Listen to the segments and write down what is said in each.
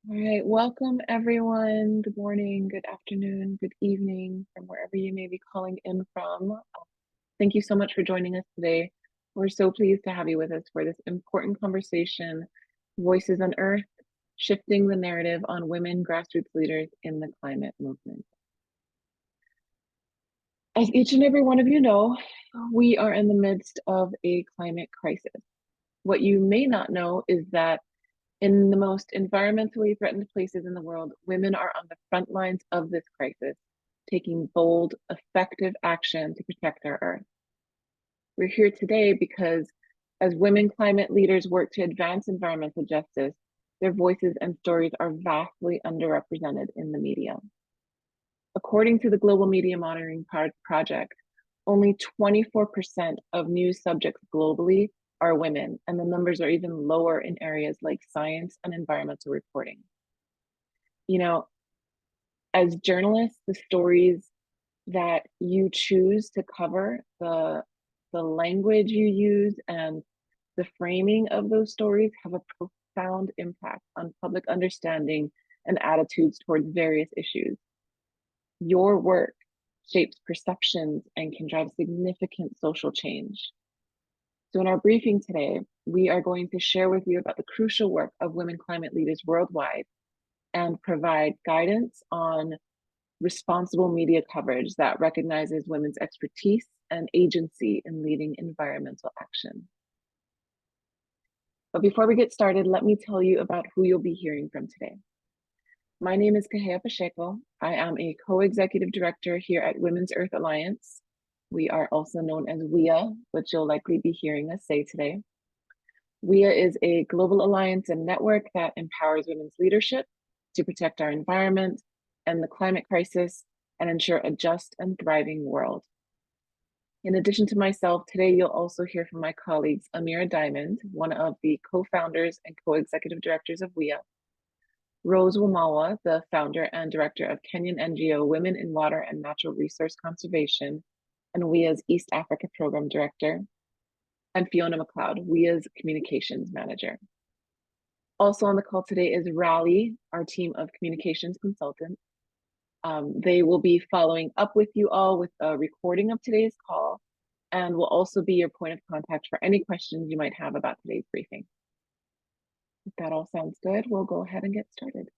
All right, welcome everyone. Good morning, good afternoon, good evening, from wherever you may be calling in from. Thank you so much for joining us today. We're so pleased to have you with us for this important conversation, Voices Unearthed, Shifting the Narrative on Women Grassroots Leaders in the Climate Movement. As each and every one of you know, we are in the midst of a climate crisis. What you may not know is that in the most environmentally threatened places in the world, women are on the front lines of this crisis, taking bold, effective action to protect our Earth. We're here today because as women climate leaders work to advance environmental justice, their voices and stories are vastly underrepresented in the media. According to the Global Media Monitoring Project, only 24% of news subjects globally are women, and the numbers are even lower in areas like science and environmental reporting. You know, as journalists, the stories that you choose to cover, the language you use, and the framing of those stories have a profound impact on public understanding and attitudes towards various issues. Your work shapes perceptions and can drive significant social change. So in our briefing today, we are going to share with you about the crucial work of women climate leaders worldwide and provide guidance on responsible media coverage that recognizes women's expertise and agency in leading environmental action. But before we get started, let me tell you about who you'll be hearing from today. My name is Kahea Pacheco. I am a co-executive director here at Women's Earth Alliance. We are also known as WEA, which you'll likely be hearing us say today. WEA is a global alliance and network that empowers women's leadership to protect our environment and the climate crisis and ensure a just and thriving world. In addition to myself, today you'll also hear from my colleagues, Amira Diamond, one of the co-founders and co-executive directors of WEA, Rose Wamawa, the founder and director of Kenyan NGO Women in Water and Natural Resource Conservation, and WEA's East Africa Program Director, and Fiona McLeod, WEA's Communications Manager. Also on the call today is Rally, our team of communications consultants. They will be following up with you all with a recording of today's call and will also be your point of contact for any questions you might have about today's briefing. If that all sounds good, we'll go ahead and get started.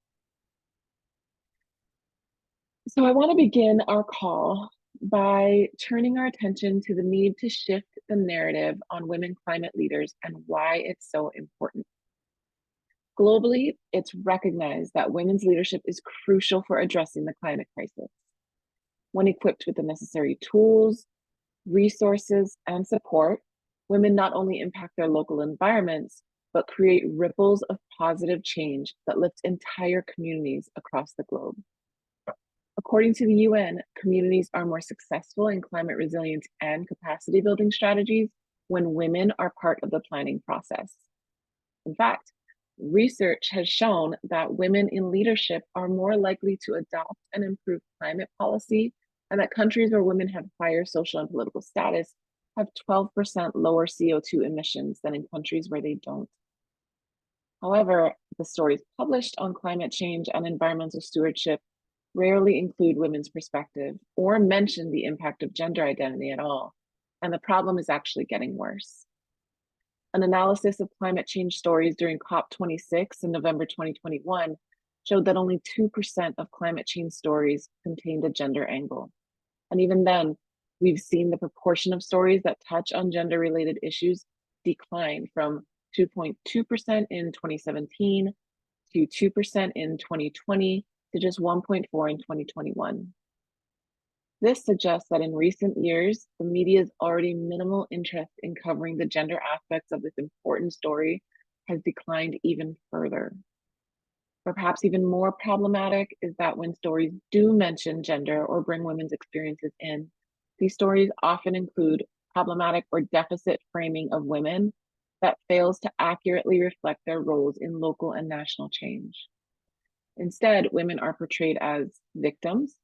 So I want to begin our call by turning our attention to the need to shift the narrative on women climate leaders and why it's so important. Globally, it's recognized that women's leadership is crucial for addressing the climate crisis. When equipped with the necessary tools, resources, and support, women not only impact their local environments, but create ripples of positive change that lift entire communities across the globe. According to the UN, communities are more successful in climate resilience and capacity building strategies when women are part of the planning process. In fact, research has shown that women in leadership are more likely to adopt and improve climate policy, and that countries where women have higher social and political status have 12% lower CO2 emissions than in countries where they don't. However, the stories published on climate change and environmental stewardship rarely include women's perspective or mention the impact of gender identity at all, and the problem is actually getting worse. An analysis of climate change stories during COP26 in November 2021 showed that only 2% of climate change stories contained a gender angle. And even then, we've seen the proportion of stories that touch on gender-related issues decline from 2.2% in 2017 to 2% in 2020 to just 1.4% in 2021. This suggests that in recent years, the media's already minimal interest in covering the gender aspects of this important story has declined even further. But perhaps even more problematic is that when stories do mention gender or bring women's experiences in, these stories often include problematic or deficit framing of women that fails to accurately reflect their roles in local and national change. Instead, women are portrayed as victims,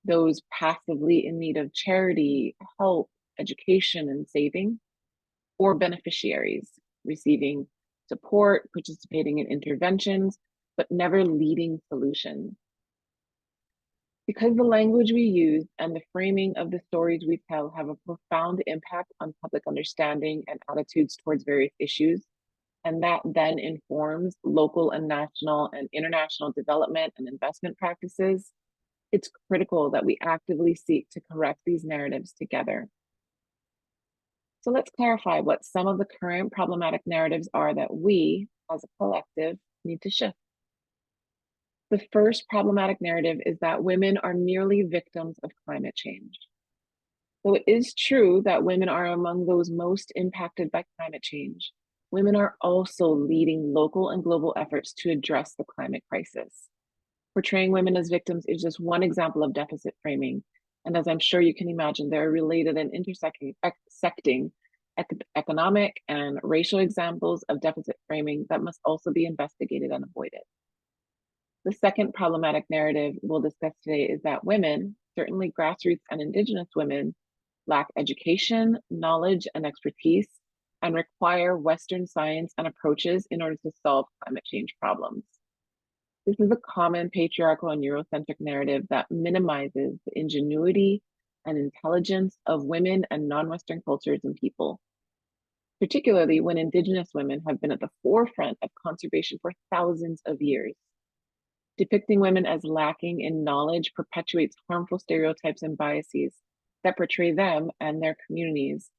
those passively in need of charity, help, education, and saving, or beneficiaries receiving support, participating in interventions, but never leading solutions. Because the language we use and the framing of the stories we tell have a profound impact on public understanding and attitudes towards various issues, and that then informs local and national and international development and investment practices, it's critical that we actively seek to correct these narratives together. So let's clarify what some of the current problematic narratives are that we, as a collective, need to shift. The first problematic narrative is that women are merely victims of climate change. Though it is true that women are among those most impacted by climate change, women are also leading local and global efforts to address the climate crisis. Portraying women as victims is just one example of deficit framing. And as I'm sure you can imagine, there are related and intersecting economic and racial examples of deficit framing that must also be investigated and avoided. The second problematic narrative we'll discuss today is that women, certainly grassroots and Indigenous women, lack education, knowledge, and expertise, and require Western science and approaches in order to solve climate change problems. This is a common patriarchal and Eurocentric narrative that minimizes the ingenuity and intelligence of women and non-Western cultures and people, particularly when Indigenous women have been at the forefront of conservation for thousands of years. Depicting women as lacking in knowledge perpetuates harmful stereotypes and biases that portray them and their communities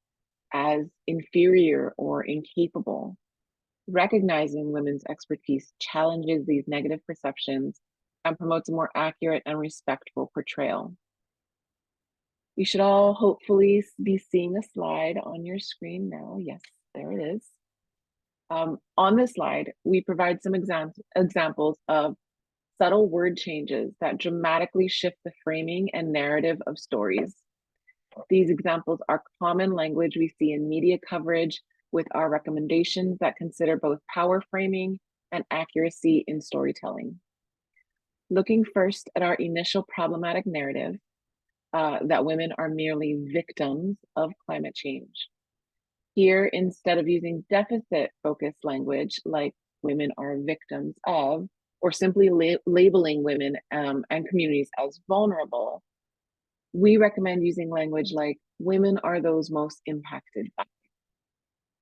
as inferior or incapable. Recognizing women's expertise challenges these negative perceptions and promotes a more accurate and respectful portrayal. You should all hopefully be seeing a slide on your screen now. Yes, there it is. On this slide, we provide some examples of subtle word changes that dramatically shift the framing and narrative of stories. These examples are common language we see in media coverage with our recommendations that consider both power framing and accuracy in storytelling. Looking first at our initial problematic narrative, that women are merely victims of climate change. Here, instead of using deficit-focused language like women are victims of, or simply labeling women and communities as vulnerable, we recommend using language like women are those most impacted by.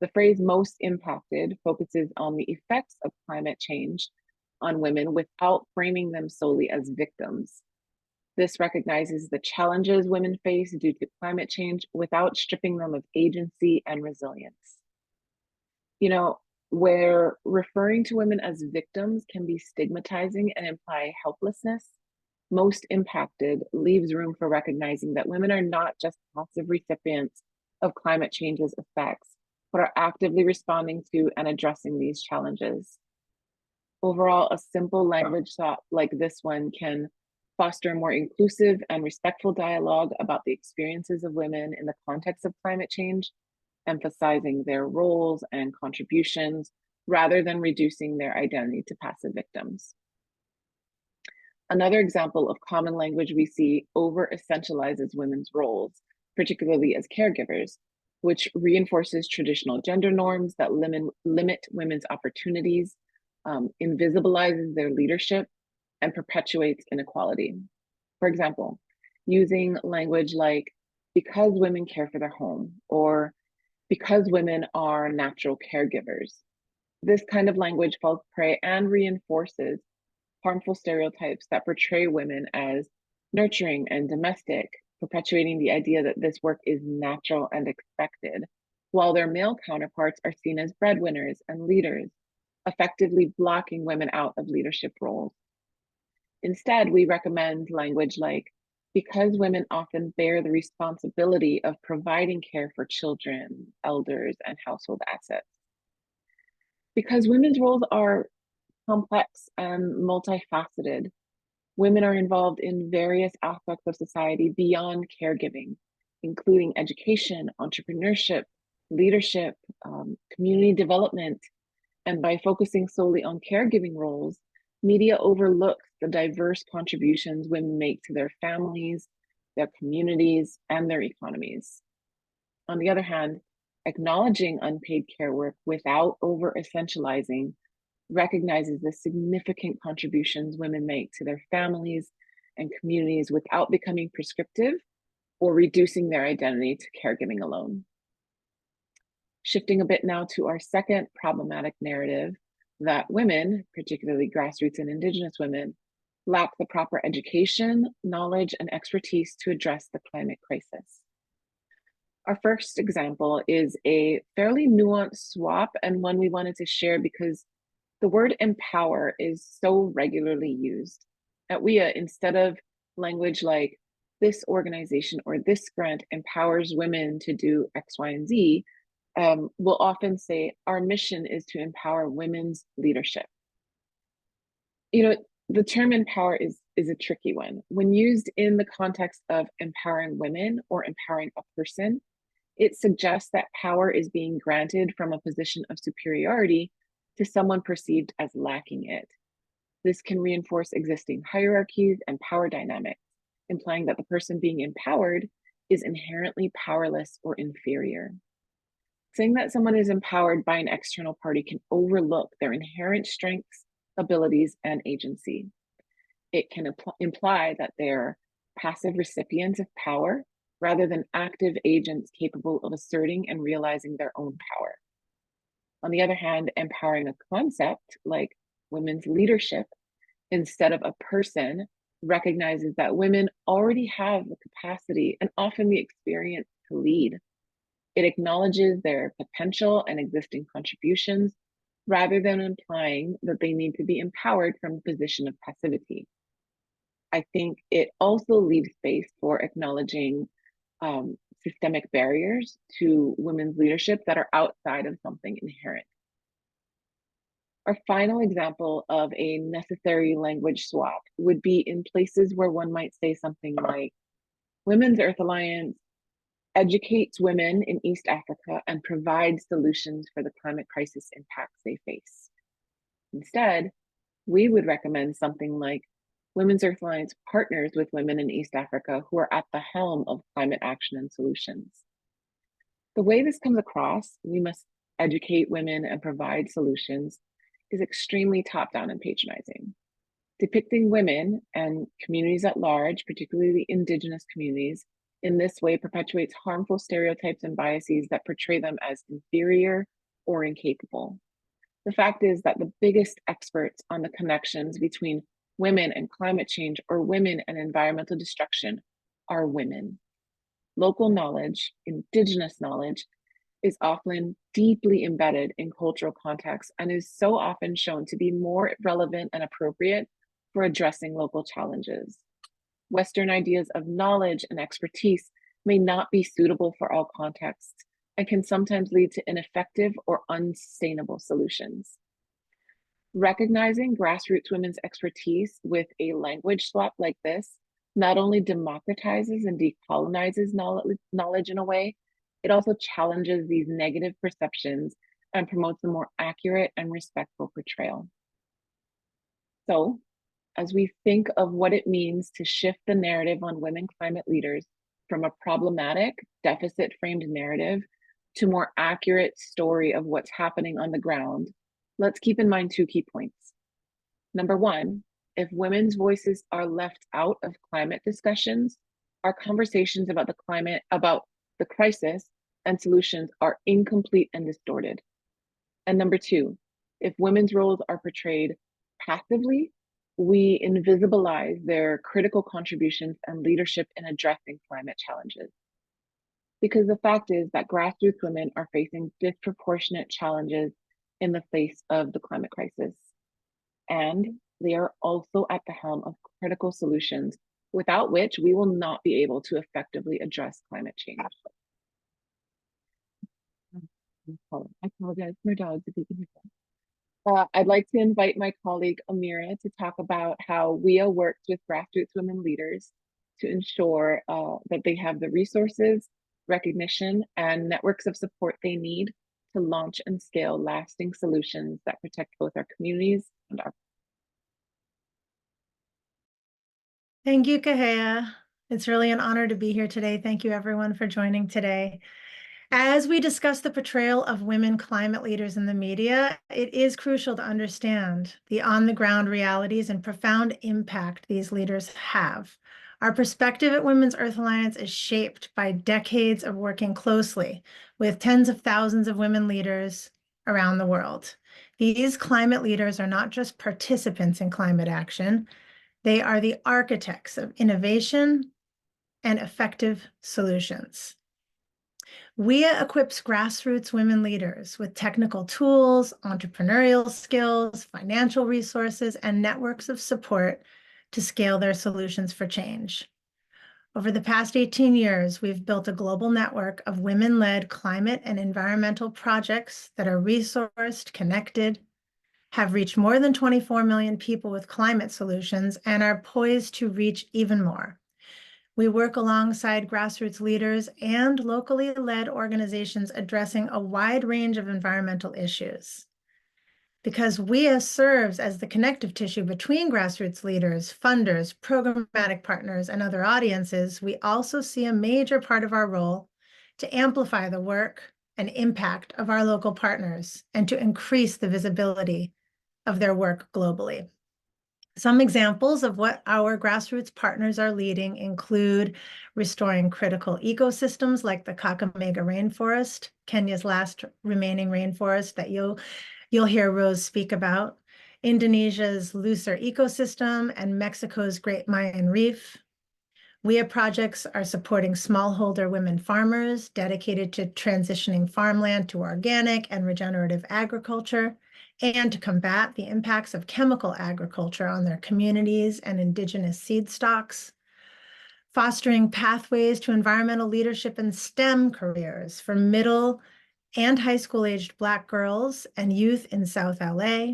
The phrase most impacted focuses on the effects of climate change on women without framing them solely as victims. This recognizes the challenges women face due to climate change without stripping them of agency and resilience. You know, where referring to women as victims can be stigmatizing and imply helplessness, most impacted leaves room for recognizing that women are not just passive recipients of climate change's effects, but are actively responding to and addressing these challenges. Overall, a simple language thought like this one can foster a more inclusive and respectful dialogue about the experiences of women in the context of climate change, emphasizing their roles and contributions rather than reducing their identity to passive victims. Another example of common language we see over-essentializes women's roles, particularly as caregivers, which reinforces traditional gender norms that limit women's opportunities, invisibilizes their leadership, and perpetuates inequality. For example, using language like, because women care for their home, or because women are natural caregivers. This kind of language falls prey and reinforces harmful stereotypes that portray women as nurturing and domestic, perpetuating the idea that this work is natural and expected, while their male counterparts are seen as breadwinners and leaders, effectively blocking women out of leadership roles. Instead, we recommend language like, because women often bear the responsibility of providing care for children, elders, and household assets. Because women's roles are complex and multifaceted, women are involved in various aspects of society beyond caregiving, including education, entrepreneurship, leadership, community development. And by focusing solely on caregiving roles, media overlooks the diverse contributions women make to their families, their communities, and their economies. On the other hand, acknowledging unpaid care work without over-essentializing recognizes the significant contributions women make to their families and communities without becoming prescriptive or reducing their identity to caregiving alone. Shifting a bit now to our second problematic narrative, that women, particularly grassroots and Indigenous women, lack the proper education, knowledge, and expertise to address the climate crisis. Our first example is a fairly nuanced swap, and one we wanted to share because the word empower is so regularly used. At WIA, instead of language like this organization or this grant empowers women to do X, Y, and Z, we'll often say our mission is to empower women's leadership. You know, the term empower is a tricky one. When used in the context of empowering women or empowering a person, it suggests that power is being granted from a position of superiority to someone perceived as lacking it. This can reinforce existing hierarchies and power dynamics, implying that the person being empowered is inherently powerless or inferior. Saying that someone is empowered by an external party can overlook their inherent strengths, abilities, and agency. It can imply that they're passive recipients of power rather than active agents capable of asserting and realizing their own power. On the other hand, empowering a concept like women's leadership instead of a person recognizes that women already have the capacity and often the experience to lead. It acknowledges their potential and existing contributions rather than implying that they need to be empowered from a position of passivity. I think it also leaves space for acknowledging systemic barriers to women's leadership that are outside of something inherent. Our final example of a necessary language swap would be in places where one might say something like, Women's Earth Alliance educates women in East Africa and provides solutions for the climate crisis impacts they face. Instead, we would recommend something like, Women's Earth Alliance partners with women in East Africa who are at the helm of climate action and solutions. The way this comes across, we must educate women and provide solutions, is extremely top-down and patronizing. Depicting women and communities at large, particularly Indigenous communities, in this way perpetuates harmful stereotypes and biases that portray them as inferior or incapable. The fact is that the biggest experts on the connections between women and climate change or women and environmental destruction are women. Local knowledge, Indigenous knowledge, is often deeply embedded in cultural context and is so often shown to be more relevant and appropriate for addressing local challenges. Western ideas of knowledge and expertise may not be suitable for all contexts and can sometimes lead to ineffective or unsustainable solutions. Recognizing grassroots women's expertise with a language swap like this not only democratizes and decolonizes knowledge in a way, it also challenges these negative perceptions and promotes a more accurate and respectful portrayal. So, as we think of what it means to shift the narrative on women climate leaders from a problematic, deficit-framed narrative to more accurate story of what's happening on the ground, let's keep in mind two key points. Number one, if women's voices are left out of climate discussions, our conversations about the climate, about the crisis and solutions are incomplete and distorted. And number two, if women's roles are portrayed passively, we invisibilize their critical contributions and leadership in addressing climate challenges. Because the fact is that grassroots women are facing disproportionate challenges in the face of the climate crisis. And they are also at the helm of critical solutions, without which we will not be able to effectively address climate change. I apologize for dogs if you can hear them. I'd like to invite my colleague Amira to talk about how WIA works with grassroots women leaders to ensure that they have the resources, recognition, and networks of support they need to launch and scale lasting solutions that protect both our communities and our. Thank you, Kahea. It's really an honor to be here today. Thank you, everyone, for joining today. As we discuss the portrayal of women climate leaders in the media, it is crucial to understand the on-the-ground realities and profound impact these leaders have. Our perspective at Women's Earth Alliance is shaped by decades of working closely with tens of thousands of women leaders around the world. These climate leaders are not just participants in climate action, they are the architects of innovation and effective solutions. WIA equips grassroots women leaders with technical tools, entrepreneurial skills, financial resources, and networks of support to scale their solutions for change. Over the past 18 years, we've built a global network of women-led climate and environmental projects that are resourced, connected, have reached more than 24 million people with climate solutions, and are poised to reach even more. We work alongside grassroots leaders and locally led organizations addressing a wide range of environmental issues. Because WIA serves as the connective tissue between grassroots leaders, funders, programmatic partners, and other audiences, we also see a major part of our role to amplify the work and impact of our local partners and to increase the visibility of their work globally. Some examples of what our grassroots partners are leading include restoring critical ecosystems like the Kakamega rainforest, Kenya's last remaining rainforest that you'll hear Rose speak about, Indonesia's Lucer ecosystem, and Mexico's Great Mayan Reef. WIA projects are supporting smallholder women farmers dedicated to transitioning farmland to organic and regenerative agriculture, and to combat the impacts of chemical agriculture on their communities and indigenous seed stocks, fostering pathways to environmental leadership and STEM careers for middle and high school-aged Black girls and youth in South LA.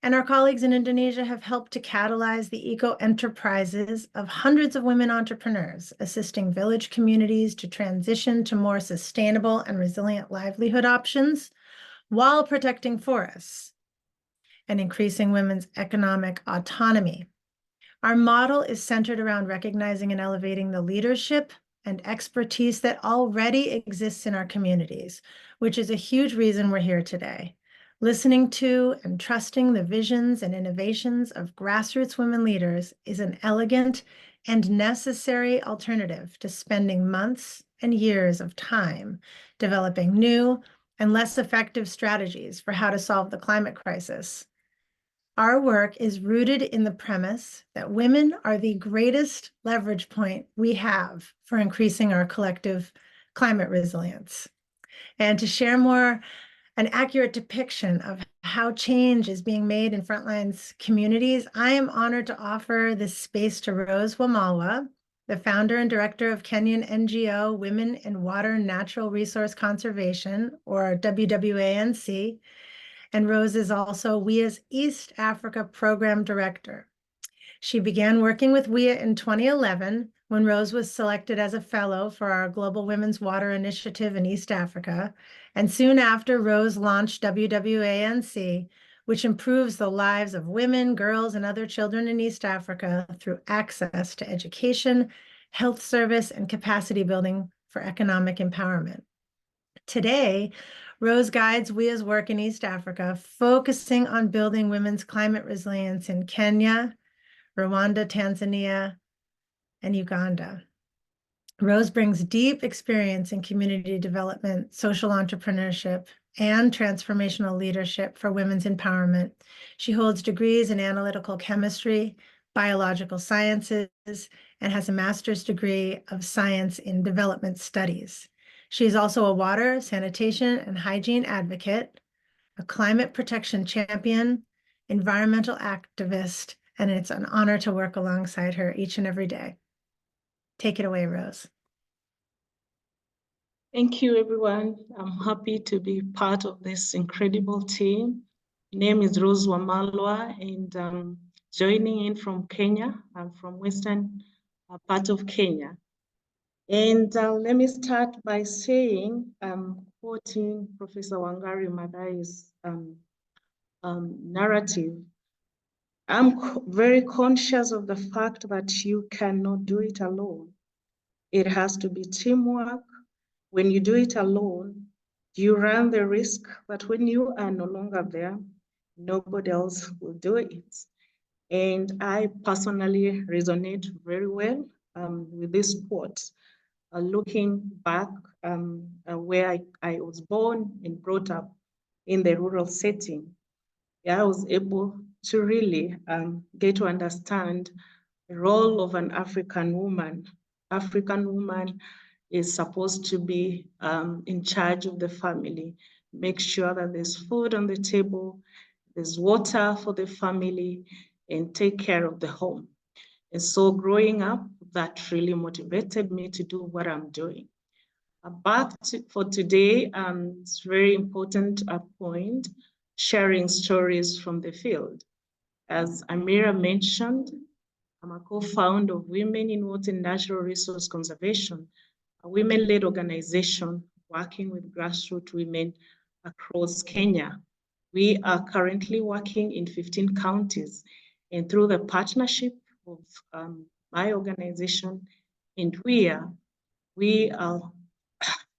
And our colleagues in Indonesia have helped to catalyze the eco-enterprises of hundreds of women entrepreneurs, assisting village communities to transition to more sustainable and resilient livelihood options, while protecting forests and increasing women's economic autonomy. Our model is centered around recognizing and elevating the leadership and expertise that already exists in our communities, which is a huge reason we're here today. Listening to and trusting the visions and innovations of grassroots women leaders is an elegant and necessary alternative to spending months and years of time developing new and less effective strategies for how to solve the climate crisis. Our work is rooted in the premise that women are the greatest leverage point we have for increasing our collective climate resilience. And to share more an accurate depiction of how change is being made in Frontlines communities, I am honored to offer this space to Rose Wamalwa, the founder and director of Kenyan NGO Women in Water Natural Resource Conservation, or WWANC, and Rose is also WIA's East Africa Program Director. She began working with WIA in 2011 when Rose was selected as a fellow for our Global Women's Water Initiative in East Africa, and soon after, Rose launched WWANC, which improves the lives of women, girls, and other children in East Africa through access to education, health service, and capacity building for economic empowerment. Today, Rose guides WIA's work in East Africa, focusing on building women's climate resilience in Kenya, Rwanda, Tanzania, and Uganda. Rose brings deep experience in community development, social entrepreneurship, and transformational leadership for women's empowerment. She holds degrees in analytical chemistry, biological sciences, and has a master's degree of science in development studies. She is also a water, sanitation, and hygiene advocate, a climate protection champion, environmental activist, and it's an honor to work alongside her each and every day. Take it away, Rose. Thank you, everyone. I'm happy to be part of this incredible team. My name is Rose Wamalwa, and joining in from Kenya. I'm from western part of Kenya. And let me start by saying, quoting Professor Wangari Maathai's narrative. I'm very conscious of the fact that you cannot do it alone. It has to be teamwork when you do it alone, you run the risk that when you are no longer there, nobody else will do it. And I personally resonate very well with this quote. Looking back where I was born and brought up in the rural setting, I was able to really get to understand the role of an African woman. African woman is supposed to be in charge of the family, make sure that there's food on the table, there's water for the family, and take care of the home. And so growing up, that really motivated me to do what I'm doing. For today, it's very important point, sharing stories from the field. As Amira mentioned, I'm a co-founder of Women in Water and Natural Resource Conservation, a women-led organization working with grassroots women across Kenya. We are currently working in 15 counties, and through the partnership of my organization and we are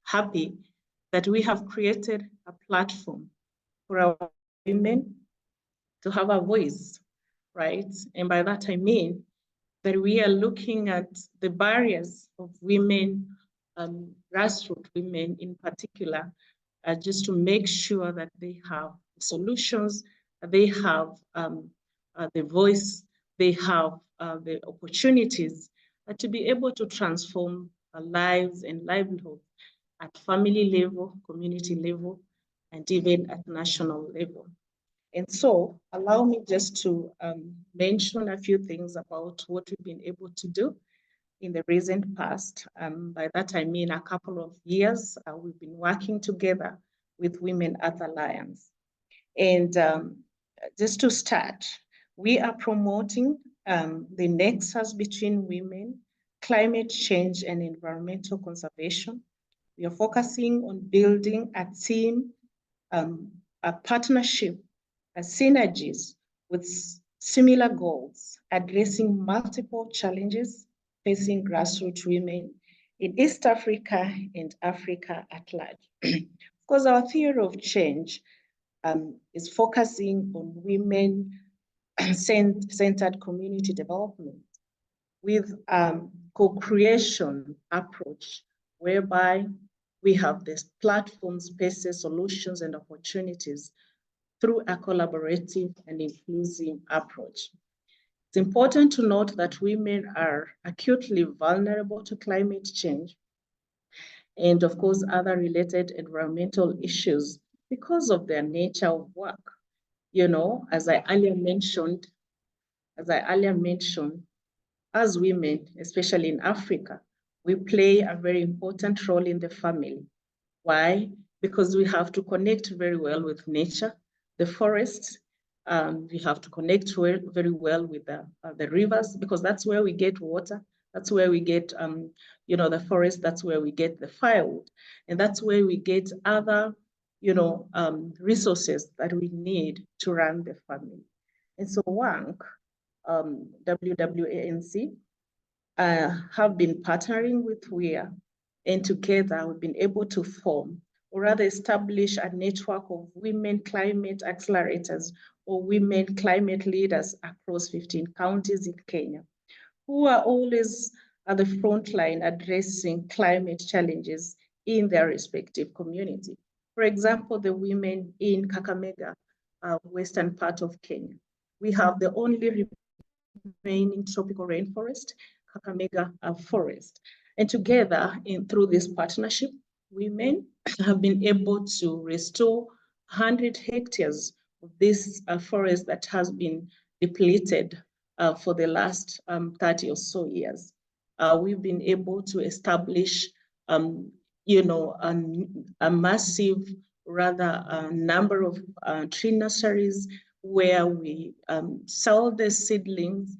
happy that we have created a platform for our women to have a voice, right? And by that I mean that we are looking at the barriers of women, grassroots women in particular, just to make sure that they have solutions, they have the voice, they have the opportunities to be able to transform lives and livelihoods at family level, community level, and even at national level. And so allow me just to mention a few things about what we've been able to do in the recent past. By that I mean a couple of years, we've been working together with Women Earth Alliance. And just to start, we are promoting the nexus between women, climate change, and environmental conservation. We are focusing on building a team, a partnership, synergies with similar goals, addressing multiple challenges facing grassroots women in East Africa and Africa at large. Of course, our theory of change is focusing on women-centered community development with co-creation approach, whereby we have this platform, spaces, solutions, and opportunities through a collaborative and inclusive approach. It's important to note that women are acutely vulnerable to climate change and of course other related environmental issues because of their nature of work. You know, as I earlier mentioned, as women, especially in Africa, we play a very important role in the family. Why? Because we have to connect very well with nature, the forests. We have to connect very well with the rivers, because that's where we get water. That's where we get, the forest. That's where we get the firewood, and that's where we get other, resources that we need to run the family. And so WANC, WWANC, have been partnering with WEA, and together we've been able to form, or rather establish, a network of women climate accelerators or women climate leaders across 15 counties in Kenya, who are always at the front line addressing climate challenges in their respective community. For example, the women in Kakamega, western part of Kenya. We have the only remaining tropical rainforest, Kakamega forest. And together, through this partnership, women have been able to restore 100 hectares of this forest that has been depleted for the last 30 or so years. We've been able to establish, a massive, number of tree nurseries where we sell the seedlings,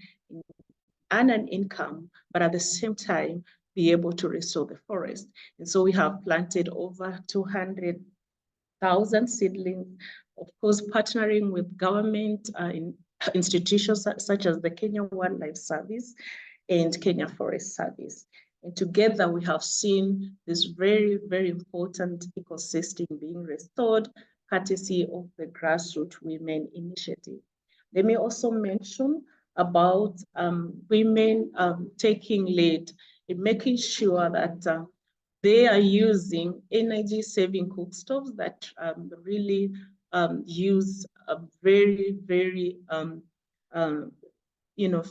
earn an income, but at the same time, be able to restore the forest. And so we have planted over 200,000 seedlings, of course, partnering with government institutions such as the Kenya Wildlife Service and Kenya Forest Service. And together we have seen this very, very important ecosystem being restored, courtesy of the Grassroots Women Initiative. Let me also mention about women taking lead in making sure that they are using energy-saving cookstoves that really use a very, very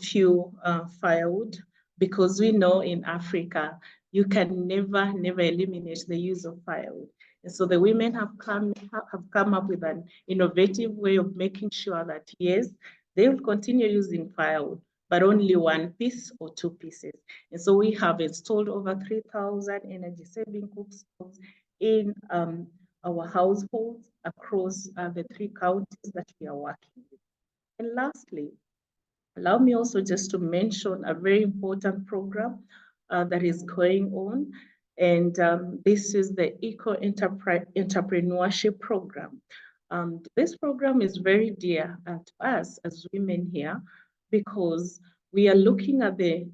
few firewood, because we know in Africa you can never eliminate the use of firewood. And so the women have come up with an innovative way of making sure that yes, they will continue using firewood, but only one piece or two pieces. And so we have installed over 3,000 energy-saving cookstoves in our households across the 3 counties that we are working with. And lastly, allow me also just to mention a very important program that is going on. And this is the Entrepreneurship Program. This program is very dear to us as women here, because we are looking at the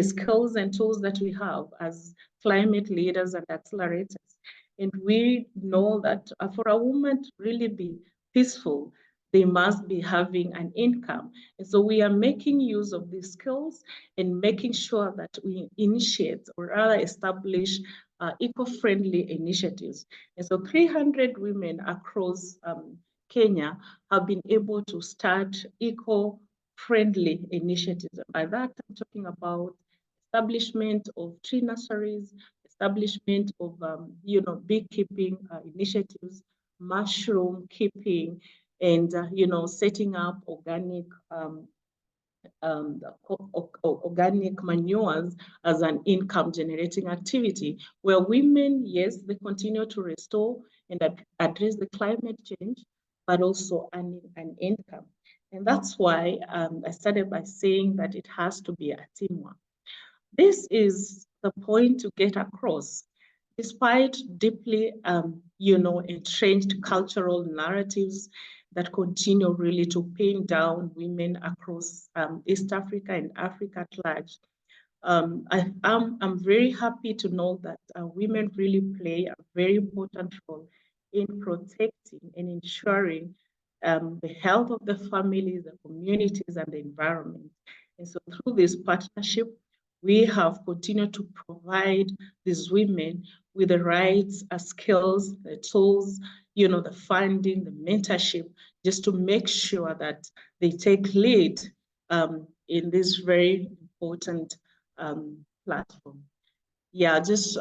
skills and tools that we have as climate leaders and accelerators. And we know that for a woman to really be peaceful, they must be having an income. And so we are making use of these skills and making sure that we initiate or rather establish eco-friendly initiatives. And so 300 women across Kenya have been able to start eco-friendly initiatives. And by that, I'm talking about establishment of tree nurseries, establishment of beekeeping initiatives, mushroom keeping, and setting up organic organic manures as an income generating activity, where women, yes, they continue to restore and address the climate change, but also earning an income. And that's why I started by saying that it has to be a teamwork. This is the point to get across. Despite deeply, entrenched cultural narratives that continue really to pin down women across East Africa and Africa at large, I'm very happy to know that women really play a very important role in protecting and ensuring the health of the families, the communities, and the environment. And so through this partnership, we have continued to provide these women with the right skills, the tools, the funding, the mentorship, just to make sure that they take lead in this very important platform. Yeah, just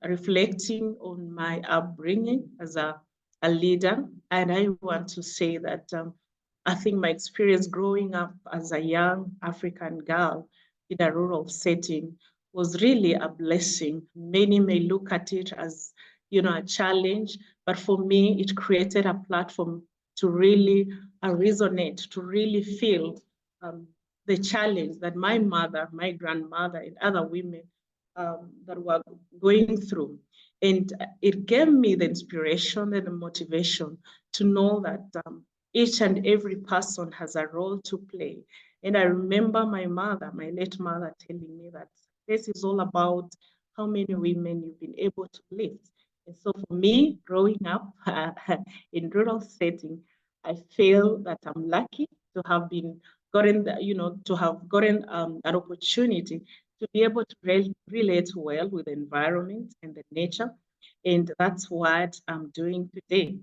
reflecting on my upbringing as a leader. And I want to say that I think my experience growing up as a young African girl in a rural setting was really a blessing. Many may look at it as, a challenge, but for me, it created a platform to really resonate, to really feel the challenge that my mother, my grandmother, and other women that were going through. And it gave me the inspiration and the motivation to know that each and every person has a role to play. And I remember my mother, my late mother, telling me that this is all about how many women you've been able to lift. And so for me, growing up in rural setting, I feel that I'm lucky to have been gotten, to have gotten an opportunity to be able to relate well with the environment and the nature. And that's what I'm doing today.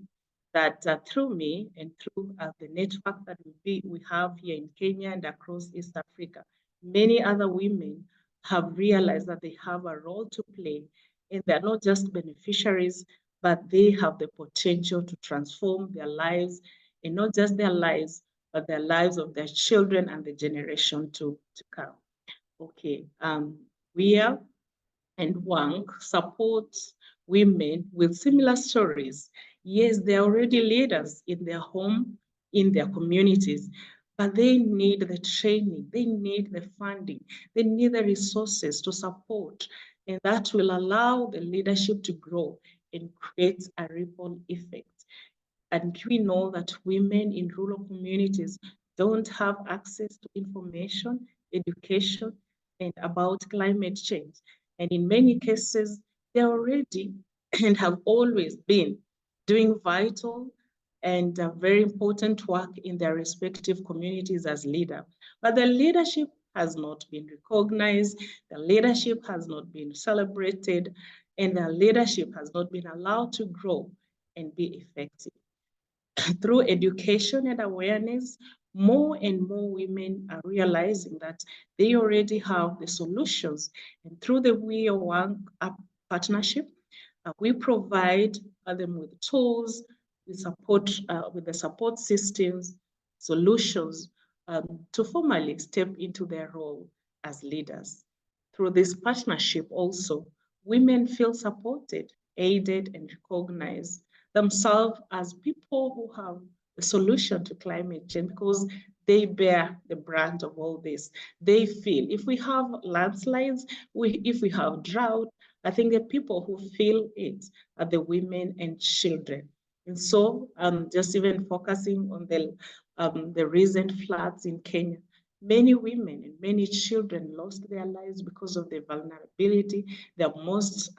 That through me and through the network that we have here in Kenya and across East Africa, many other women have realized that they have a role to play, and they're not just beneficiaries, but they have the potential to transform their lives, and not just their lives, but the lives of their children and the generation to come. Okay, WIA and WANK supports women with similar stories. Yes, they're already leaders in their home, in their communities, but they need the training, they need the funding, they need the resources to support, and that will allow the leadership to grow and create a ripple effect. And we know that women in rural communities don't have access to information, education, and about climate change. And in many cases, they're already and have always been doing vital and very important work in their respective communities as leader. But their leadership has not been recognized, their leadership has not been celebrated, and their leadership has not been allowed to grow and be effective. Through education and awareness, more and more women are realizing that they already have the solutions. And through the We Are One partnership, we provide them with tools, with the support systems, solutions to formally step into their role as leaders. Through this partnership also, women feel supported, aided, and recognized themselves as people who have the solution to climate change because they bear the brunt of all this. They feel if we have landslides, if we have drought, I think the people who feel it are the women and children. And so just even focusing on the recent floods in Kenya, many women and many children lost their lives because of the vulnerability. They're most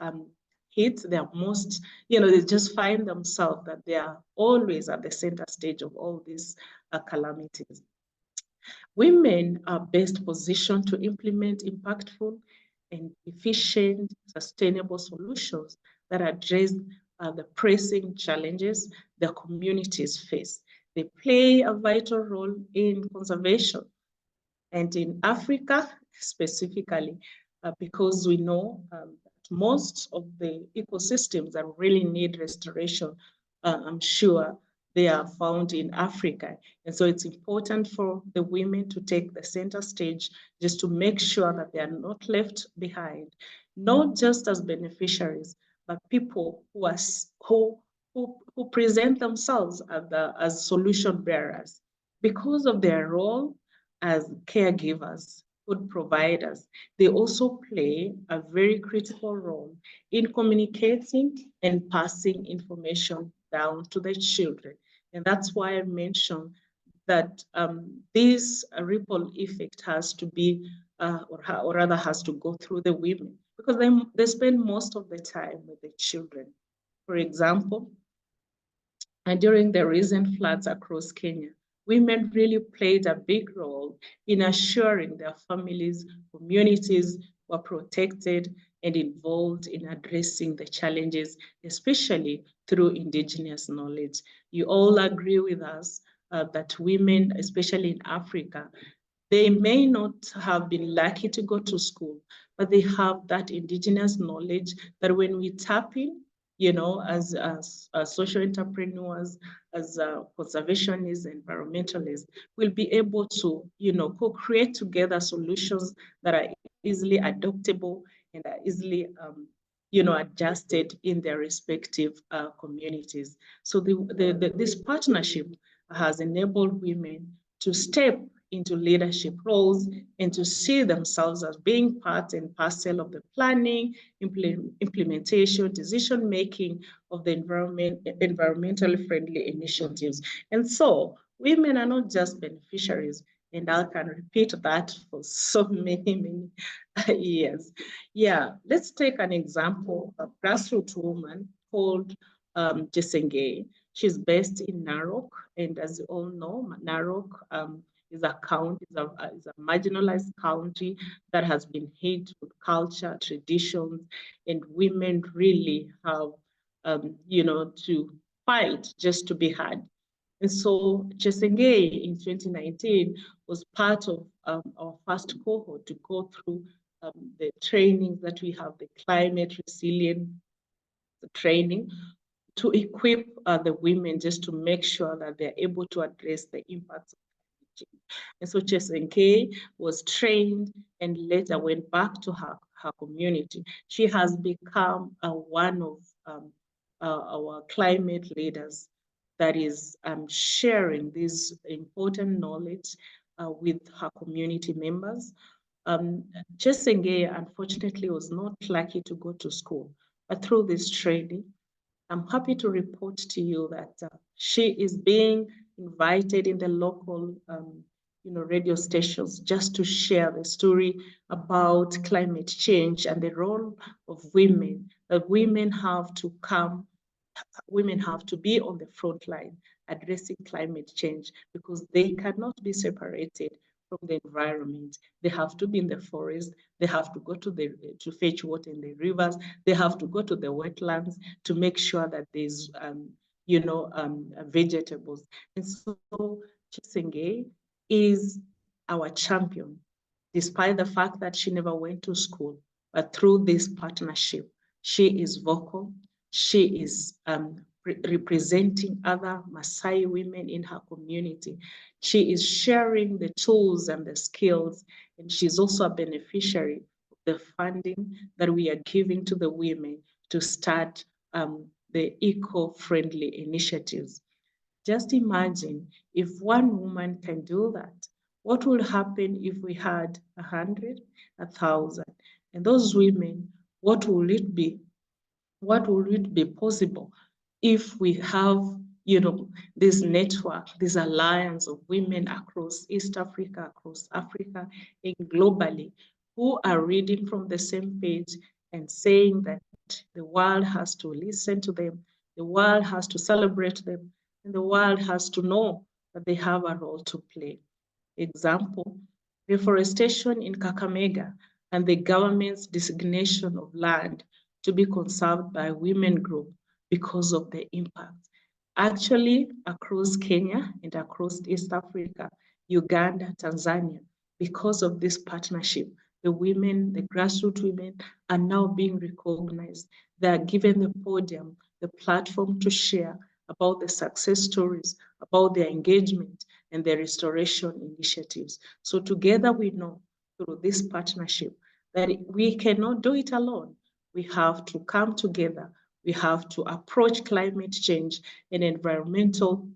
hit, they're most, they just find themselves that they are always at the center stage of all these calamities. Women are best positioned to implement impactful and efficient, sustainable solutions that address the pressing challenges their communities face. They play a vital role in conservation. And in Africa, specifically, because we know that most of the ecosystems that really need restoration, I'm sure they are found in Africa. And so it's important for the women to take the center stage just to make sure that they are not left behind, not just as beneficiaries, but people who present themselves as solution bearers because of their role as caregivers, food providers. They also play a very critical role in communicating and passing information down to the children. And that's why I mentioned that this ripple effect has to be, or rather has to go through the women, because they spend most of the time with the children. For example, and during the recent floods across Kenya, women really played a big role in assuring their families, communities were protected and involved in addressing the challenges, especially through indigenous knowledge. You all agree with us that women, especially in Africa, they may not have been lucky to go to school, but they have that indigenous knowledge that when we tap in, as social entrepreneurs, as conservationists, environmentalists, we'll be able to, co-create together solutions that are easily adoptable and are easily, adjusted in their respective communities. So this partnership has enabled women to step into leadership roles and to see themselves as being part and parcel of the planning, implementation, decision-making of the environmentally friendly initiatives. And so women are not just beneficiaries, and I can repeat that for so many years. Yeah, let's take an example of a grassroots woman called Jesengay. She's based in Narok, and as you all know, Narok is a marginalized county that has been hit with culture, traditions, and women really have, to fight just to be heard. And so Chesengay in 2019 was part of our first cohort to go through the training that we have, the climate resilient training, to equip the women just to make sure that they're able to address the impacts of climate change. And so Chesenke was trained and later went back to her community. She has become one of our climate leaders that is sharing this important knowledge with her community members. Chesenge, unfortunately, was not lucky to go to school, but through this training, I'm happy to report to you that she is being invited in the local radio stations just to share the story about climate change and the role of women, that women have to be on the front line addressing climate change, because they cannot be separated from the environment. They have to be in the forest. They have to go to fetch water in the rivers. They have to go to the wetlands to make sure that there's vegetables. And so Chisenge is our champion, despite the fact that she never went to school. But through this partnership, she is vocal. She is representing other Maasai women in her community. She is sharing the tools and the skills, and she's also a beneficiary of the funding that we are giving to the women to start the eco-friendly initiatives. Just imagine if one woman can do that, what would happen if we had 100, 1,000? And those women, what will it be? What will it be possible if we have, this network, this alliance of women across East Africa, across Africa, and globally, who are reading from the same page and saying that the world has to listen to them, the world has to celebrate them, and the world has to know that they have a role to play. Example, reforestation in Kakamega and the government's designation of land to be conserved by women group because of the impact. Actually, across Kenya and across East Africa, Uganda, Tanzania, because of this partnership, the women, the grassroots women, are now being recognized. They are given the podium, the platform to share about the success stories, about their engagement and their restoration initiatives. So together we know through this partnership that we cannot do it alone. We have to come together. We have to approach climate change and environmental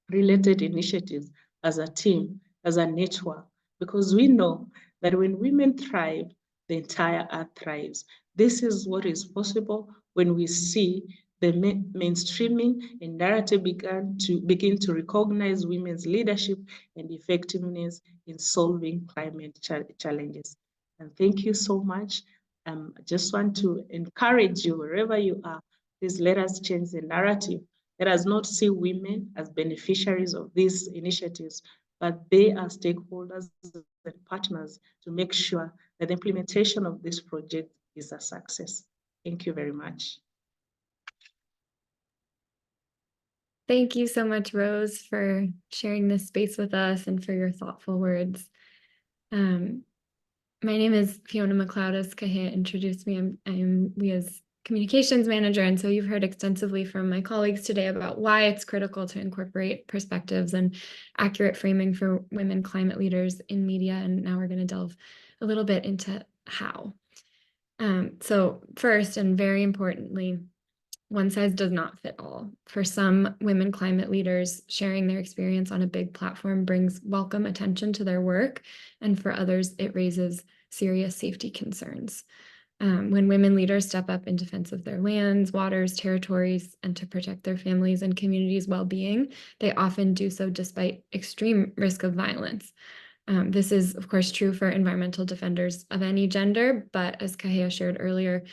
related initiatives as a team, as a network, because we know that when women thrive, the entire earth thrives. This is what is possible when we see the mainstreaming and narrative begin to recognize women's leadership and effectiveness in solving climate challenges. And thank you so much. I just want to encourage you, wherever you are, please let us change the narrative. Let us not see women as beneficiaries of these initiatives, but they are stakeholders and partners to make sure that the implementation of this project is a success. Thank you very much. Thank you so much, Rose, for sharing this space with us and for your thoughtful words. My name is Fiona McLeod, as Kahea introduced me. I'm WIA's communications manager, and so you've heard extensively from my colleagues today about why it's critical to incorporate perspectives and accurate framing for women climate leaders in media, and now we're going to delve a little bit into how. So first, and very importantly, one size does not fit all. For some women climate leaders, sharing their experience on a big platform brings welcome attention to their work, and for others, it raises serious safety concerns. When women leaders step up in defense of their lands, waters, territories, and to protect their families and communities' well-being, they often do so despite extreme risk of violence. This is, of course, true for environmental defenders of any gender, but as Kahea shared earlier,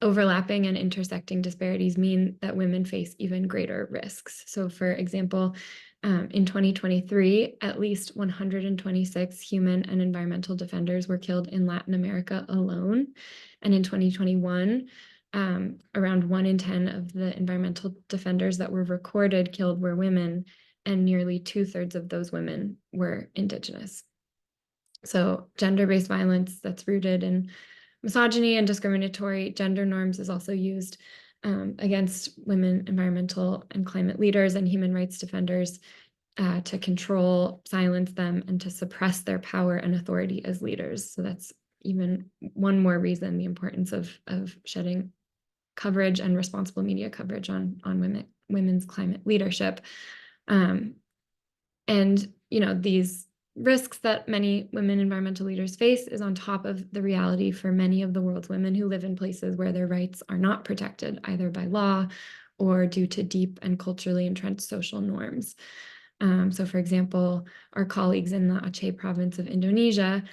overlapping and intersecting disparities mean that women face even greater risks. So for example, in 2023, at least 126 human and environmental defenders were killed in Latin America alone. And in 2021, around 1 in 10 of the environmental defenders that were recorded killed were women, and nearly 2/3 of those women were Indigenous. So gender-based violence that's rooted in misogyny and discriminatory gender norms is also used against women, environmental and climate leaders and human rights defenders to control, silence them, and to suppress their power and authority as leaders. So that's even one more reason the importance of shedding coverage and responsible media coverage on women's climate leadership. And these risks that many women environmental leaders face is on top of the reality for many of the world's women who live in places where their rights are not protected, either by law or due to deep and culturally entrenched social norms. So for example, our colleagues in the Aceh province of Indonesia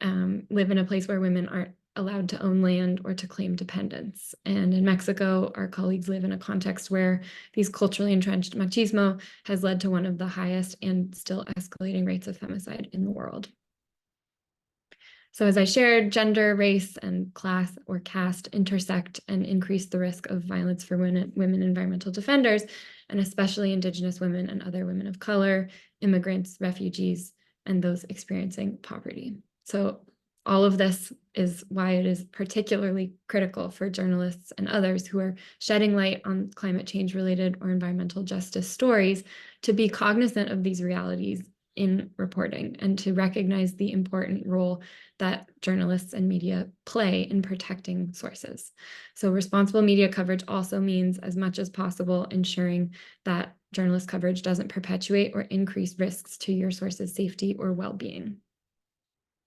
live in a place where women aren't allowed to own land or to claim dependence. And in Mexico, our colleagues live in a context where these culturally entrenched machismo has led to one of the highest and still escalating rates of femicide in the world. So as I shared, gender, race, and class or caste intersect and increase the risk of violence for women environmental defenders, and especially Indigenous women and other women of color, immigrants, refugees, and those experiencing poverty. So all of this is why it is particularly critical for journalists and others who are shedding light on climate change related or environmental justice stories to be cognizant of these realities in reporting and to recognize the important role that journalists and media play in protecting sources. So responsible media coverage also means, as much as possible, ensuring that journalist coverage doesn't perpetuate or increase risks to your source's safety or well-being.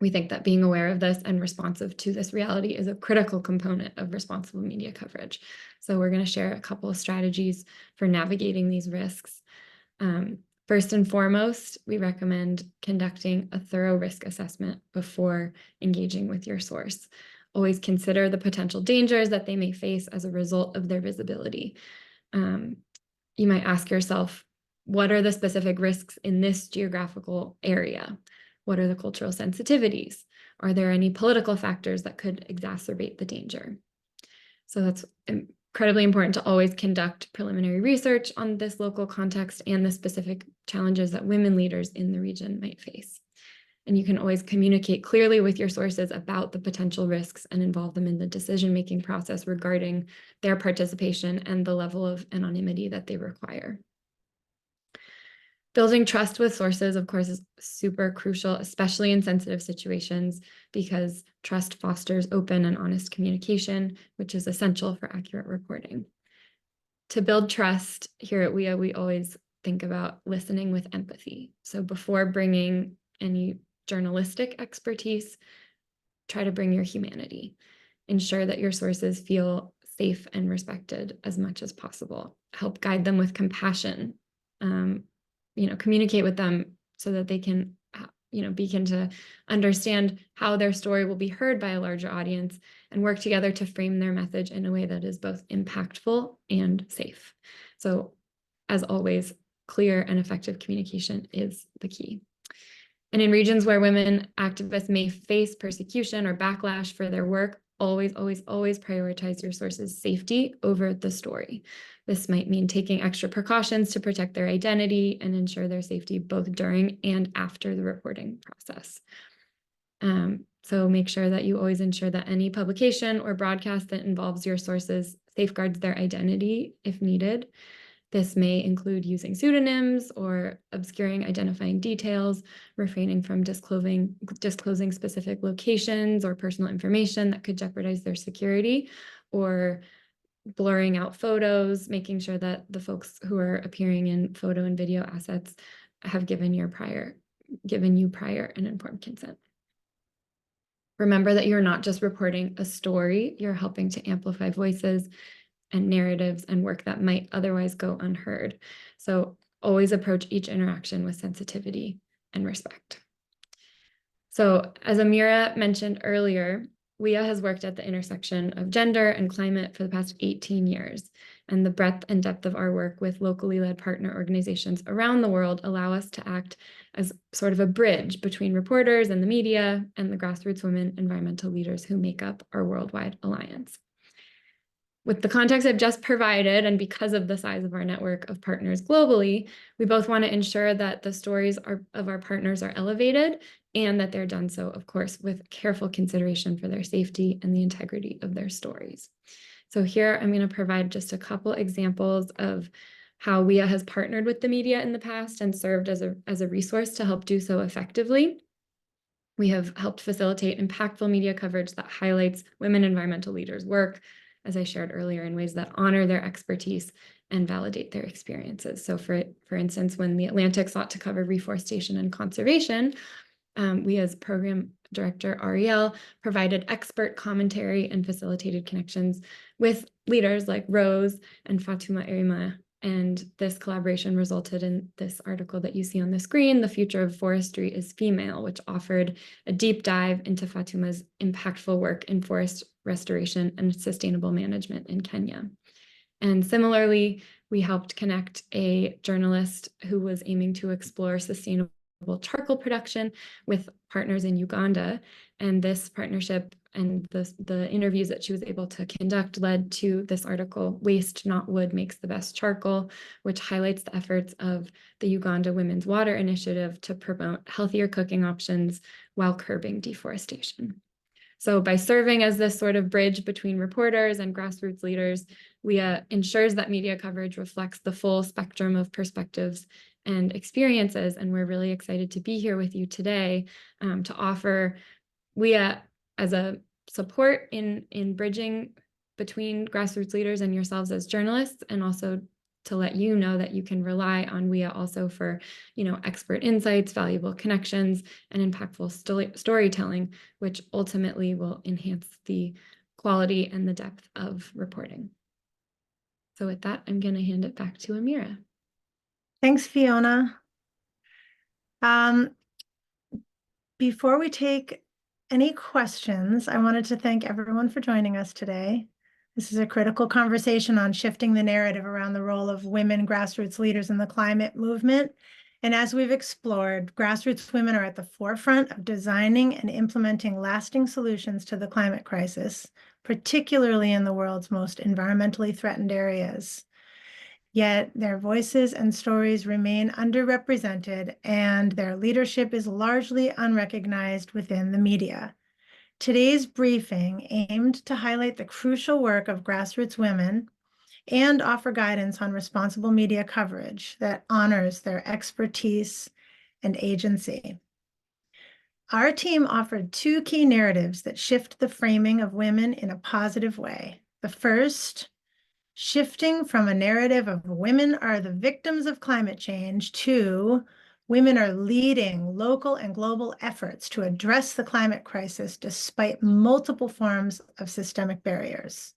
We think that being aware of this and responsive to this reality is a critical component of responsible media coverage. So we're going to share a couple of strategies for navigating these risks. First and foremost, we recommend conducting a thorough risk assessment before engaging with your source. Always consider the potential dangers that they may face as a result of their visibility. You might ask yourself, what are the specific risks in this geographical area? What are the cultural sensitivities? Are there any political factors that could exacerbate the danger? So that's incredibly important to always conduct preliminary research on this local context and the specific challenges that women leaders in the region might face. And you can always communicate clearly with your sources about the potential risks and involve them in the decision-making process regarding their participation and the level of anonymity that they require. Building trust with sources, of course, is super crucial, especially in sensitive situations, because trust fosters open and honest communication, which is essential for accurate reporting. To build trust, here at WIA, we always think about listening with empathy. So before bringing any journalistic expertise, try to bring your humanity. Ensure that your sources feel safe and respected as much as possible. Help guide them with compassion. Communicate with them so that they can, begin to understand how their story will be heard by a larger audience and work together to frame their message in a way that is both impactful and safe. So, as always, clear and effective communication is the key. And in regions where women activists may face persecution or backlash for their work, always, always, always prioritize your sources' safety over the story. This might mean taking extra precautions to protect their identity and ensure their safety both during and after the reporting process. So make sure that you always ensure that any publication or broadcast that involves your sources safeguards their identity if needed. This may include using pseudonyms or obscuring identifying details, refraining from disclosing specific locations or personal information that could jeopardize their security, or blurring out photos, making sure that the folks who are appearing in photo and video assets have given you prior and informed consent. Remember that you're not just reporting a story, you're helping to amplify voices and narratives and work that might otherwise go unheard. So always approach each interaction with sensitivity and respect. So as Amira mentioned earlier, WIA has worked at the intersection of gender and climate for the past 18 years, and the breadth and depth of our work with locally led partner organizations around the world allow us to act as sort of a bridge between reporters and the media and the grassroots women environmental leaders who make up our worldwide alliance. With the context I've just provided, and because of the size of our network of partners globally, we both want to ensure that the stories of our partners are elevated and that they're done so, of course, with careful consideration for their safety and the integrity of their stories. So here I'm going to provide just a couple examples of how WIA has partnered with the media in the past and served as a resource to help do so effectively. We have helped facilitate impactful media coverage that highlights women environmental leaders' work, as I shared earlier, in ways that honor their expertise and validate their experiences. So for instance, when the Atlantic sought to cover reforestation and conservation, we as program director Ariel provided expert commentary and facilitated connections with leaders like Rose and Fatuma Erima And this collaboration resulted in this article that you see on the screen, The Future of Forestry is Female, which offered a deep dive into Fatuma's impactful work in forest restoration and sustainable management in Kenya. And similarly, we helped connect a journalist who was aiming to explore sustainable charcoal production with partners in Uganda. And this partnership and the interviews that she was able to conduct led to this article, Waste Not Wood Makes the Best Charcoal, which highlights the efforts of the Uganda Women's Water Initiative to promote healthier cooking options while curbing deforestation. So by serving as this sort of bridge between reporters and grassroots leaders, WIA ensures that media coverage reflects the full spectrum of perspectives and experiences. And we're really excited to be here with you today to offer WIA as a support in bridging between grassroots leaders and yourselves as journalists, and also to let you know that you can rely on WIA also for, expert insights, valuable connections, and impactful storytelling, which ultimately will enhance the quality and the depth of reporting. So with that, I'm going to hand it back to Amira. Thanks, Fiona. Before we take any questions, I wanted to thank everyone for joining us today. This is a critical conversation on shifting the narrative around the role of women grassroots leaders in the climate movement. And as we've explored, grassroots women are at the forefront of designing and implementing lasting solutions to the climate crisis, particularly in the world's most environmentally threatened areas. Yet their voices and stories remain underrepresented, and their leadership is largely unrecognized within the media. Today's briefing aimed to highlight the crucial work of grassroots women and offer guidance on responsible media coverage that honors their expertise and agency. Our team offered two key narratives that shift the framing of women in a positive way. The first, shifting from a narrative of women are the victims of climate change to women are leading local and global efforts to address the climate crisis despite multiple forms of systemic barriers.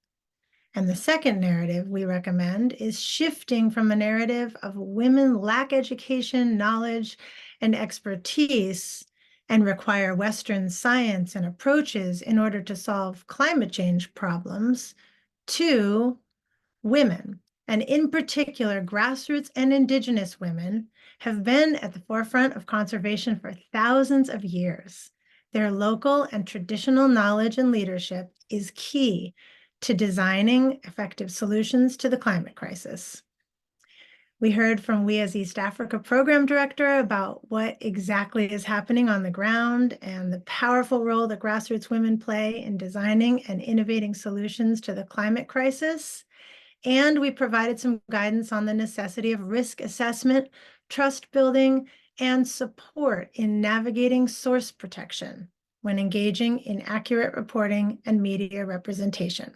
And the second narrative we recommend is shifting from a narrative of women lack education, knowledge, and expertise and require Western science and approaches in order to solve climate change problems to women, and in particular, grassroots and Indigenous women, have been at the forefront of conservation for thousands of years. Their local and traditional knowledge and leadership is key to designing effective solutions to the climate crisis. We heard from WIA's East Africa Program Director about what exactly is happening on the ground and the powerful role that grassroots women play in designing and innovating solutions to the climate crisis. And we provided some guidance on the necessity of risk assessment, trust building, and support in navigating source protection when engaging in accurate reporting and media representation.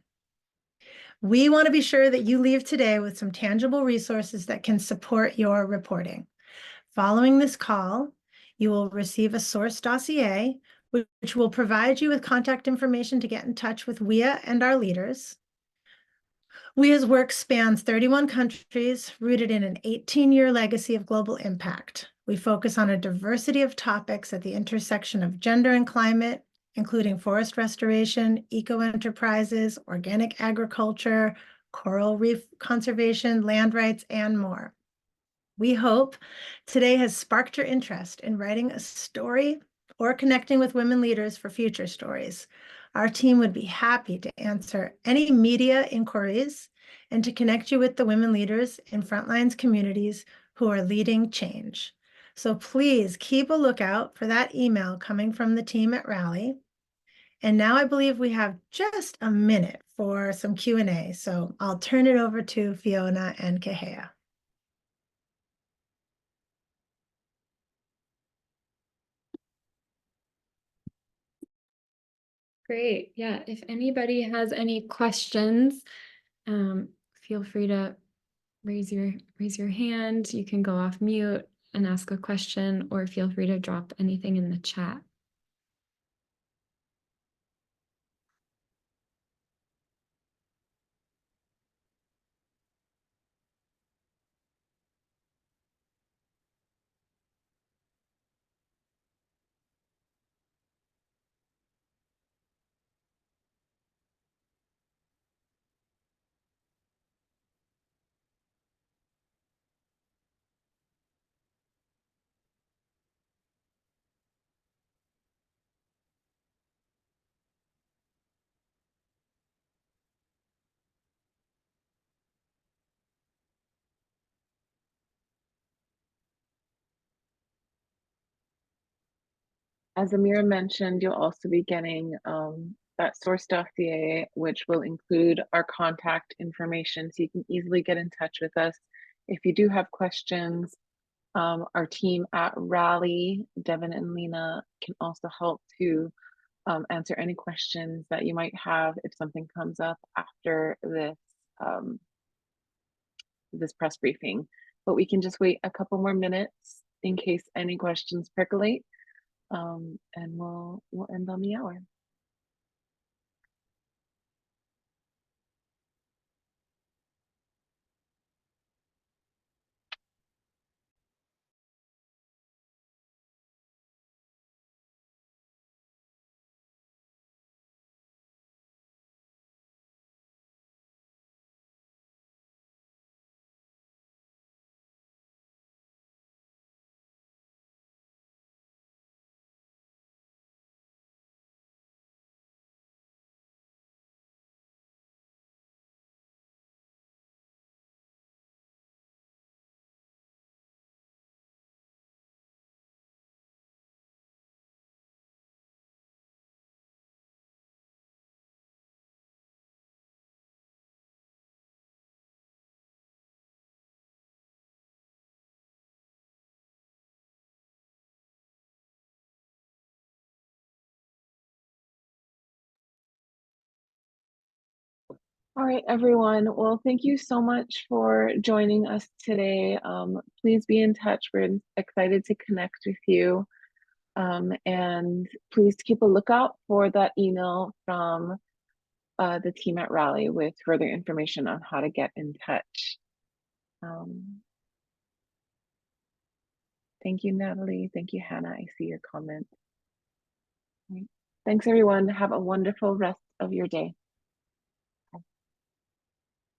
We want to be sure that you leave today with some tangible resources that can support your reporting. Following this call, you will receive a source dossier, which will provide you with contact information to get in touch with WIA and our leaders. WIA's work spans 31 countries, rooted in an 18-year legacy of global impact. We focus on a diversity of topics at the intersection of gender and climate, including forest restoration, eco-enterprises, organic agriculture, coral reef conservation, land rights, and more. We hope today has sparked your interest in writing a story or connecting with women leaders for future stories. Our team would be happy to answer any media inquiries and to connect you with the women leaders in Frontlines communities who are leading change. So please keep a lookout for that email coming from the team at Rally. And now I believe we have just a minute for some Q&A. So I'll turn it over to Fiona and Kehea. Great. Yeah, if anybody has any questions, feel free to raise your hand. You can go off mute and ask a question, or feel free to drop anything in the chat. As Amira mentioned, you'll also be getting that source dossier, which will include our contact information, so you can easily get in touch with us if you do have questions. Our team at Rally, Devin and Lena, can also help to answer any questions that you might have if something comes up after this press briefing. But we can just wait a couple more minutes in case any questions percolate, and we'll end on the hour. All right, everyone. Well, thank you so much for joining us today. Please be in touch. We're excited to connect with you. And please keep a lookout for that email from the team at Rally with further information on how to get in touch. Thank you, Natalie. Thank you, Hannah. I see your comment. Right. Thanks, everyone. Have a wonderful rest of your day.